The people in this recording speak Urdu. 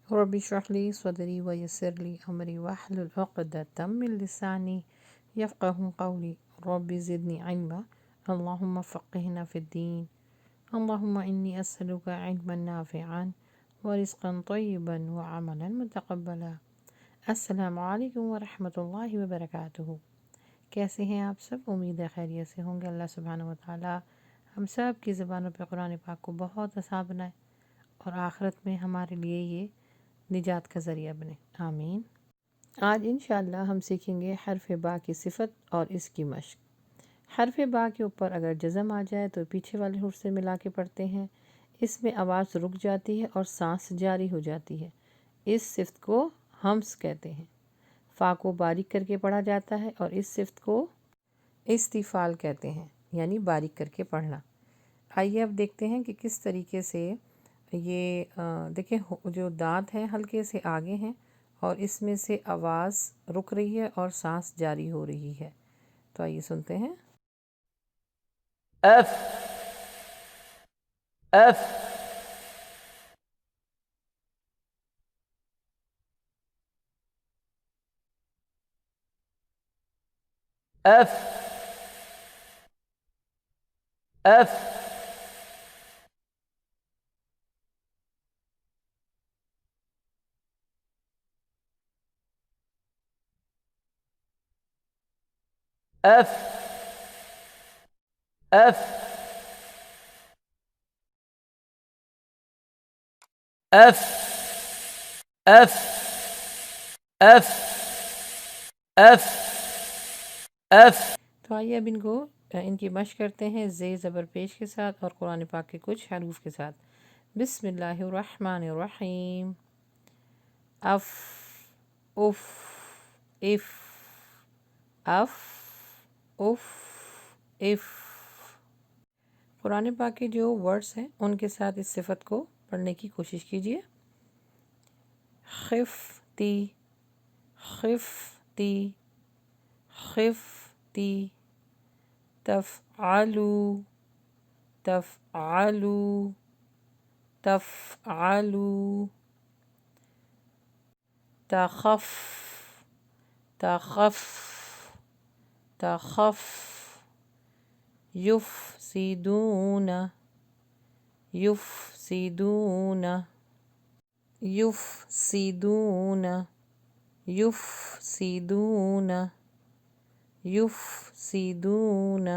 رب اشرح لي صدري ويسر لي أمري واحلل عقدة من لساني يفقه قولي رب زدني علما اللهم فقهنا في الدين اللهم إني أسألك علما نافعا ورزقا طيبا وعملا متقبلا السلام علیکم ورحمۃ اللہ وبرکاتہ۔ کیسے ہیں آپ سب؟ امید ہے خیریت سے ہوں گے۔ اللہ سبحانہ وتعالی ہم سب کی زبانوں پہ قرآن پاک کو بہت آسان بنائے اور آخرت میں ہمارے لیے یہ نجات کا ذریعہ بنے، آمین۔ آج انشاءاللہ ہم سیکھیں گے حرف با کی صفت اور اس کی مشق۔ حرف با کے اوپر اگر جزم آ جائے تو پیچھے والے حرف سے ملا کے پڑھتے ہیں، اس میں آواز رک جاتی ہے اور سانس جاری ہو جاتی ہے، اس صفت کو ہمس کہتے ہیں۔ فا کو باریک کر کے پڑھا جاتا ہے اور اس صفت کو استفال کہتے ہیں، یعنی باریک کر کے پڑھنا۔ آئیے اب دیکھتے ہیں کہ کس طریقے سے یہ دیکھیں جو دانت ہیں ہلکے سے آگے ہیں اور اس میں سے آواز رک رہی ہے اور سانس جاری ہو رہی ہے۔ تو آئیے سنتے ہیں۔ اف اف اف اف اف اف اف اف اف اف اف۔ تو آئیے اب ان کی مشق کرتے ہیں زیر زبر پیش کے ساتھ اور قرآن پاک کے کچھ حروف کے ساتھ۔ بسم اللہ الرحمن الرحیم۔ اف اف اف اف اف اف۔ قرآن پاک کے جو ورڈز ہیں ان کے ساتھ اس صفت کو پڑھنے کی کوشش کیجیے۔ خفتی خفتی خفتی، تفعلو تفعلو تفعلو، تخف تخف تخف، یفسدون یفسدون یفسدون یفسدون یفسدون،